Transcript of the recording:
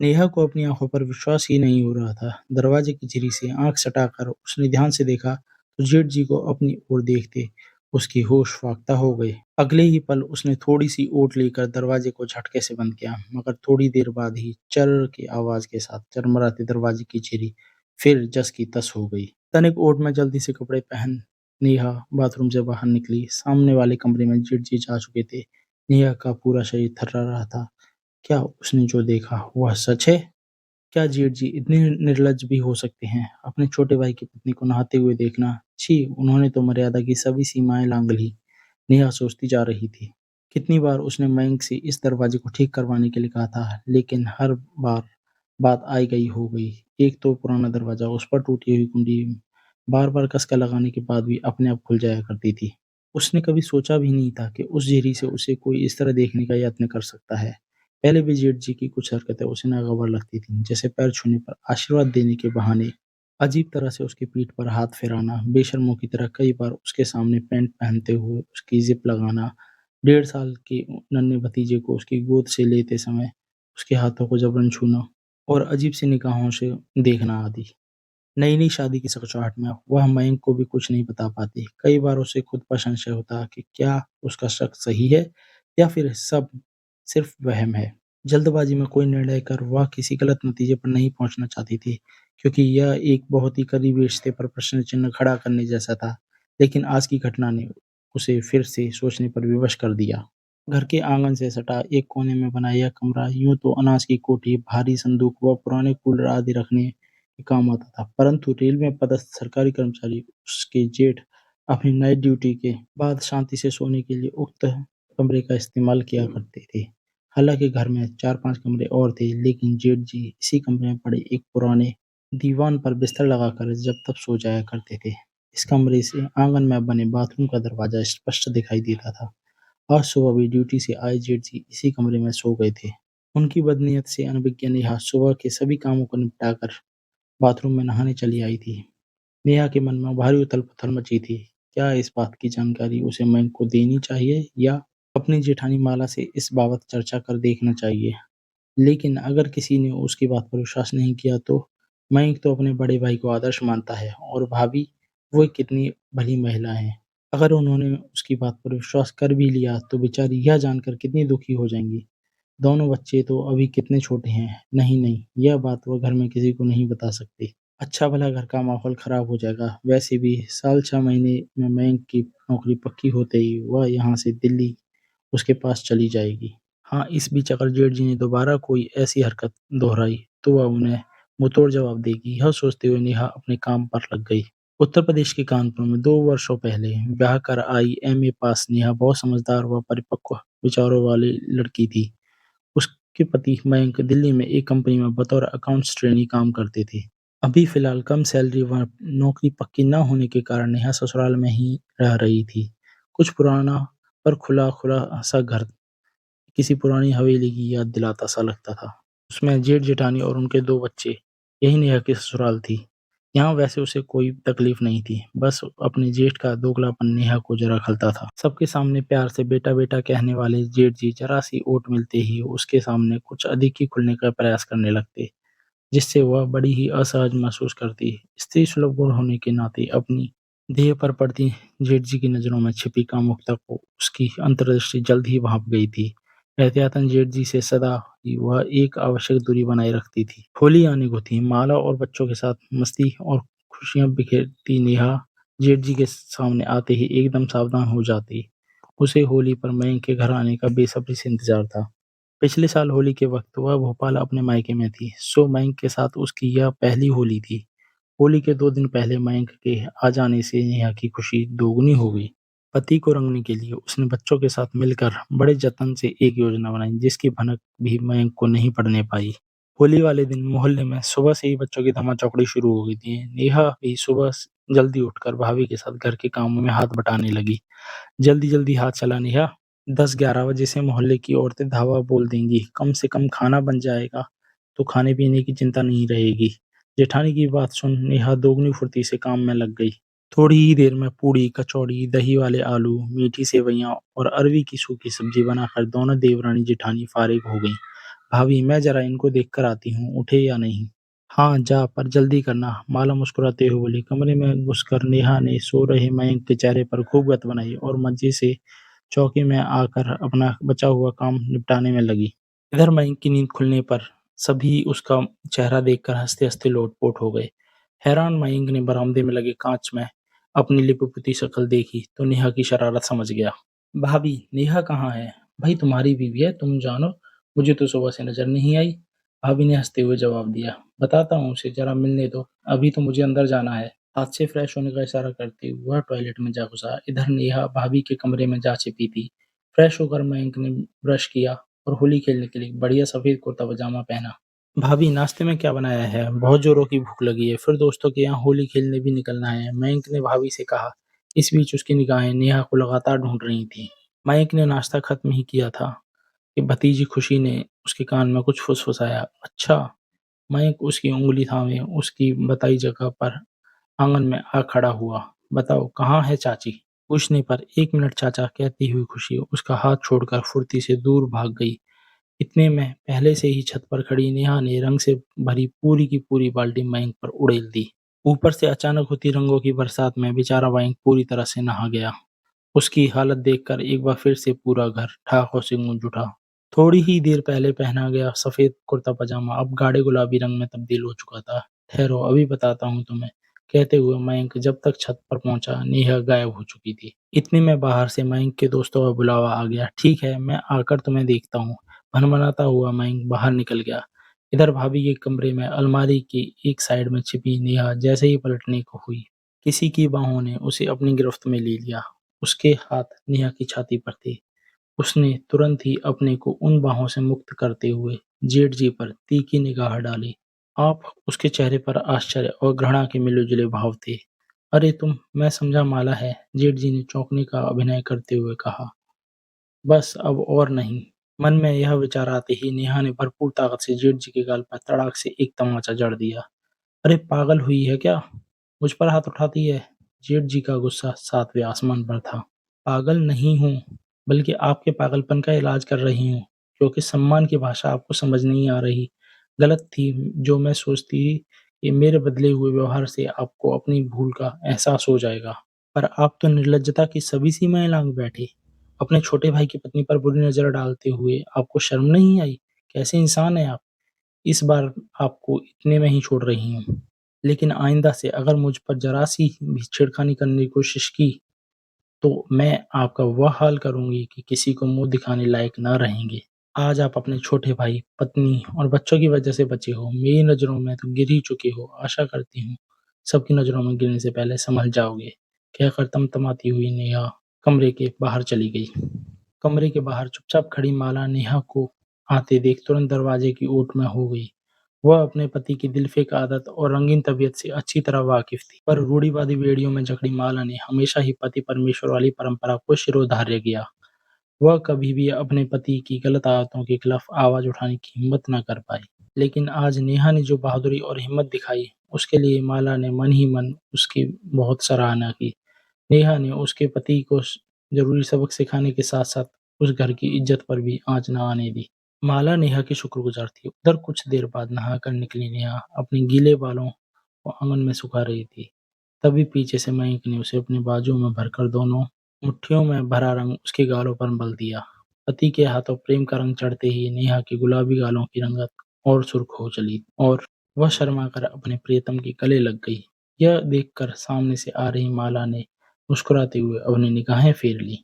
नेहा को अपनी आंखों पर विश्वास ही नहीं हो रहा था। दरवाजे की झिरी से आंख सटाकर उसने ध्यान से देखा तो जेठ जी को अपनी ओर देखते उसकी होश फाख्ता हो गई। अगले ही पल उसने थोड़ी सी ओट लेकर दरवाजे को झटके से बंद किया, मगर थोड़ी देर बाद ही चर की आवाज के साथ चरमराते दरवाजे की झिरी फिर जस की तस हो गई। तनिक ओट में जल्दी से कपड़े पहन नेहा बाथरूम से बाहर निकली। सामने वाले कमरे में जेठ जी जा चुके थे। नेहा का पूरा शरीर थर्रा रहा था। क्या उसने जो देखा वह सच है? क्या जेठ जी इतने निर्लज्ज भी हो सकते हैं? अपने छोटे भाई की पत्नी को नहाते हुए देखना, छी! उन्होंने तो मर्यादा की सभी सीमाएं लांघ ली। नेहा सोचती जा रही थी। कितनी बार उसने मयंक से इस दरवाजे को ठीक करवाने के लिए कहा था, लेकिन हर बार बात आई गई हो गई। एक तो पुराना दरवाजा, उस पर टूटी हुई कुंडी बार बार कसकर लगाने के बाद भी अपने आप खुल जाया करती थी। उसने कभी सोचा भी नहीं था कि उस झिरी से उसे कोई इस तरह देखने का यत्न कर सकता है। पहले भी जेठ जी की कुछ हरकतें उसे नागवार लगती थीं, जैसे पैर छूने पर आशीर्वाद देने के बहाने अजीब तरह से उसकी पीठ पर हाथ फेराना, बेशर्मों की तरह कई बार उसके सामने पैंट पहनते हुए उसकी जिप लगाना, 1.5 साल के नन्हे भतीजे को उसकी गोद से लेते समय उसके हाथों को जबरन छूना और अजीब सी निगाहों से देखना आदि। नई-नई शादी की सकचाहट में वह मयंक को भी कुछ नहीं बता पाती। कई बार उसे खुद पर संशय होता कि क्या उसका शक सही है या फिर सब सिर्फ वहम है। जल्दबाजी में कोई निर्णय कर वह किसी गलत नतीजे पर नहीं पहुंचना चाहती थी, क्योंकि यह एक बहुत ही करीबी रिश्ते पर प्रश्न चिन्ह खड़ा करने जैसा था। लेकिन आज की घटना ने उसे फिर से सोचने पर विवश कर दिया। घर के आंगन से सटा एक कोने में बना यह कमरा यूं तो अनाज की कोठी, भारी संदूक व पुराने कूलर आदि रखने के काम आता था, परंतु रेल में पदस्थ सरकारी कर्मचारी उसके जेठ अपनी नाइट ड्यूटी के बाद शांति से सोने के लिए उक्त कमरे का इस्तेमाल किया करते थे। हालांकि घर में 4-5 कमरे और थे, लेकिन जेठ जी इसी कमरे में पड़े एक पुराने दीवान पर बिस्तर लगाकर जब तब सो जाया करते थे। इस कमरे से आंगन में बने बाथरूम का दरवाजा स्पष्ट दिखाई देता था। आज सुबह भी ड्यूटी से आए जेठ जी इसी कमरे में सो गए थे। उनकी बदनीयत से अनभिज्ञ नेहा सुबह के सभी कामों को निपटाकर बाथरूम में नहाने चली आई थी। नेहा के मन में भारी उथल-पुथल मची थी। क्या इस बात की जानकारी उसे मयंक को देनी चाहिए या अपनी जेठानी माला से इस बाबत चर्चा कर देखना चाहिए? लेकिन अगर किसी ने उसकी बात पर विश्वास नहीं किया तो मयंक तो अपने बड़े भाई को आदर्श मानता है और भाभी वो कितनी भली महिला है। अगर उन्होंने उसकी बात पर विश्वास कर भी लिया तो बेचारी यह जानकर कितनी दुखी हो जाएंगी। दोनों बच्चे तो अभी कितने छोटे हैं। नहीं नहीं, यह बात वह घर में किसी को नहीं बता सकती। अच्छा भला घर का माहौल खराब हो जाएगा। वैसे भी साल 6 महीने में मयंक की नौकरी पक्की होते ही वह यहाँ से दिल्ली उसके पास चली जाएगी। हाँ, इस बीच अगर जेठ जी ने दोबारा कोई ऐसी हरकत दोहराई तो वह उन्हें मुंहतोड़ जवाब देगी। यह सोचते हुए नेहा अपने काम पर लग गई। उत्तर प्रदेश के कानपुर में 2 वर्षों पहले ब्याह कर आई एमए पास नेहा बहुत समझदार व परिपक्व विचारों वाली लड़की थी। उसके पति मयंक दिल्ली में एक कंपनी में बतौर अकाउंट्स ट्रेनी काम करते थे। अभी फिलहाल कम सैलरी व नौकरी पक्की न होने के कारण नेहा ससुराल में ही रह रही थी। कुछ पुराना पर खुला खुला सा घर किसी पुरानी हवेली की याद दिलाता सा लगता था। उसमें जेठ-जेठानी और उनके 2 बच्चे, यही नेहा की ससुराल थी। यहाँ वैसे उसे कोई तकलीफ नहीं थी, बस अपने जेठ का दोगलापन नेहा को ज़रा खलता था। सबके सामने प्यार से बेटा-बेटा कहने वाले जेठ जी ज़रा-सी ओट मिलते ही उसके सामने कुछ अधिक ही खुलने का प्रयास करने लगते, जिससे वह बड़ी ही असहज महसूस करती। स्त्री सुलभ गुण होने के नाते अपनी देह पर पड़ती जेठ जी की नज़रों में छिपी कामुकता को उसकी अंतर्दृष्टि जल्द ही भांप गई थी। एहतियातन जेठ जी से सदा ही वह एक आवश्यक दूरी बनाए रखती थी। होली आने को थी। माला और बच्चों के साथ मस्ती और खुशियां बिखेरती नेहा जेठ जी के सामने आते ही एकदम सावधान हो जाती। उसे होली पर मयंक के घर आने का बेसब्री से इंतजार था। पिछले साल होली के वक्त वह भोपाल अपने मायके में थी, सो मयंक के साथ उसकी यह पहली होली थी। होली के 2 दिन पहले मयंक के आ जाने से नेहा की खुशी दोगुनी हो गई। पति को रंगने के लिए उसने बच्चों के साथ मिलकर बड़े जतन से एक योजना बनाई, जिसकी भनक भी मयंक को नहीं पड़ने पाई। होली वाले दिन मोहल्ले में सुबह से ही बच्चों की धमा-चौकड़ी शुरू हो गई थी। नेहा भी सुबह जल्दी उठकर भाभी के साथ घर के कामों में हाथ बटाने लगी। जल्दी-जल्दी हाथ चला नेहा, 10-11 बजे से मोहल्ले की औरतें धावा बोल देंगी, कम से कम खाना बन जाएगा, तो खाने-पीने की चिंता नहीं रहेगी। जेठानी की बात सुन नेहा दोगुनी फुर्ती से काम में लग गई। थोड़ी ही देर में पूड़ी, कचौड़ी, दही वाले आलू, मीठी सेवइयाँ और अरवी की सूखी सब्जी बनाकर दोनों देवरानी जेठानी फारिग हो गईं। भाभी मैं जरा इनको देख कर आती हूँ, उठे या नहीं। हाँ जा, पर जल्दी करना, माला मुस्कुराते हुए बोली। कमरे में घुसकर नेहा ने सो रहे मयंक के चेहरे पर खूब गत बनाई और मंचे से चौकी में आकर अपना बचा हुआ काम निपटाने में लगी। इधर मयंक की नींद खुलने पर सभी उसका चेहरा देखकर हंसते-हंसते लोटपोट हो गए। हैरान मयंक ने बरामदे में लगे कांच में अपनी लिपि-पुती शक्ल देखी तो नेहा की शरारत समझ गया। भाभी, नेहा कहाँ है? भाई तुम्हारी बीवी है, तुम जानो, मुझे तो सुबह से नजर नहीं आई। भाभी ने हंसते हुए जवाब दिया। बताता हूँ उसे, जरा मिलने दो, अभी तो मुझे अंदर जाना है। हाथ से फ्रेश होने का इशारा करते हुए वह टॉयलेट में जा घुसा। इधर नेहा भाभी के कमरे में जा छिपी थी। फ्रेश होकर मयंक ने ब्रश किया और होली खेलने के लिए बढ़िया सफेद कुर्ता पजामा पहना। भाभी नाश्ते में क्या बनाया है? बहुत जोरों की भूख लगी है, फिर दोस्तों के यहाँ होली खेलने भी निकलना है, मयंक ने भाभी से कहा। इस बीच उसकी निगाहें नेहा को लगातार ढूंढ रही थीं। मयंक ने नाश्ता खत्म ही किया था कि भतीजी खुशी ने उसके कान में कुछ फुसफुसाया। अच्छा। मयंक उसकी उंगली थामे उसकी बताई जगह पर आंगन में आ खड़ा हुआ। बताओ कहाँ है चाची? पूछने पर 1 मिनट चाचा कहती हुई खुशी उसका हाथ छोड़कर फुर्ती से दूर भाग गई। इतने में पहले से ही छत पर खड़ी नेहा ने रंग से भरी पूरी की पूरी बाल्टी मयंक पर उड़ेल दी। ऊपर से अचानक होती रंगों की बरसात में बेचारा मयंक पूरी तरह से नहा गया। उसकी हालत देखकर एक बार फिर से पूरा घर ठहाकों से गूंज उठा। थोड़ी ही देर पहले पहना गया सफेद कुर्ता पजामा अब गाढ़े गुलाबी रंग में तब्दील हो चुका था। ठहरो अभी बताता हूँ तुम्हें, कहते हुए मयंक जब तक छत पर पहुंचा नेहा गायब हो चुकी थी। इतने में बाहर से मयंक के दोस्तों का बुलावा आ गया। ठीक है, मैं आकर तुम्हें देखता हूँ, भनभनाता हुआ मयंक बाहर निकल गया। इधर भाभी के कमरे में अलमारी की एक साइड में छिपी नेहा जैसे ही पलटने को हुई, किसी की बाहों ने उसे अपनी गिरफ्त में ले लिया। उसके हाथ नेहा की छाती पर थे। उसने तुरंत ही अपने को उन बाहों से मुक्त करते हुए जेठ जी पर तीखी निगाह डाली। आप उसके चेहरे पर आश्चर्य और घृणा के मिले-जुले भाव थे। अरे तुम, मैं समझा माला है, जेठ जी ने चौंकने का अभिनय करते हुए कहा। बस अब और नहीं। मन में यह विचार आते ही नेहा ने भरपूर ताकत से जेठ जी के गाल पर तड़ाक से एक तमाचा जड़ दिया। अरे पागल हुई है क्या? मुझ पर हाथ उठाती है। जेठ जी का गुस्सा सातवें आसमान पर था। पागल नहीं हूँ, बल्कि आपके पागलपन का इलाज कर रही हूँ, क्योंकि सम्मान की भाषा आपको समझ नहीं आ रही। गलत थी जो मैं सोचती कि मेरे बदले हुए व्यवहार से आपको अपनी भूल का एहसास हो जाएगा। पर आप तो निर्लज्जता की सभी सीमाएं लांघ बैठे। अपने छोटे भाई की पत्नी पर बुरी नजर डालते हुए आपको शर्म नहीं आई? कैसे इंसान हैं आप? इस बार आपको इतने में ही छोड़ रही हूँ। लेकिन आइंदा से अगर मुझ पर ज़रा-सी भी छेड़खानी करने की कोशिश की, तो मैं आपका वह हाल करूँगी कि किसी को मुँह दिखाने लायक ना रहेंगे। आज आप अपने छोटे भाई, पत्नी और बच्चों की वजह से बचे हो। मेरी नज़रों में तो गिर ही चुके हो। आशा करती हूँ, सबकी नज़रों में गिरने से पहले संभल जाओगे। कहकर तमतमाती हुई नेहा कमरे के बाहर चली गई। कमरे के बाहर चुपचाप खड़ी माला नेहा को आते देख तुरंत दरवाजे की ओट में हो गई। वह अपने पति की दिलफेक आदत और रंगीन तबीयत से अच्छी तरह वाकिफ थी, पर रूढ़िवादी बेड़ियों में जकड़ी माला ने हमेशा ही पति परमेश्वर वाली परंपरा को शिरोधार्य किया। वह कभी भी अपने पति की गलत आदतों के खिलाफ आवाज उठाने की हिम्मत न कर पाई। लेकिन आज नेहा ने जो बहादुरी और हिम्मत दिखाई, उसके लिए माला ने मन ही मन उसकी बहुत सराहना की। नेहा ने उसके पति को जरूरी सबक सिखाने के साथ साथ उस घर की इज्जत पर भी आंच न आने दी। माला नेहा की शुक्रगुजार थी। उधर कुछ देर बाद नहाकर निकली नेहा अपने गीले बालों को आंगन में सुखा रही थी। तभी पीछे से मयंक ने उसे अपनी बाजुओं में भरकर दोनों मुट्ठियों में भरा रंग उसके गालों पर मल दिया। पति के हाथों प्रेम का रंग चढ़ते ही नेहा के गुलाबी गालों की रंगत और सुर्ख हो चली और वह शर्मा कर अपने प्रियतम के गले लग गई। यह देखकर सामने से आ रही माला ने मुस्कुराते हुए अपनी निगाहें फेर ली।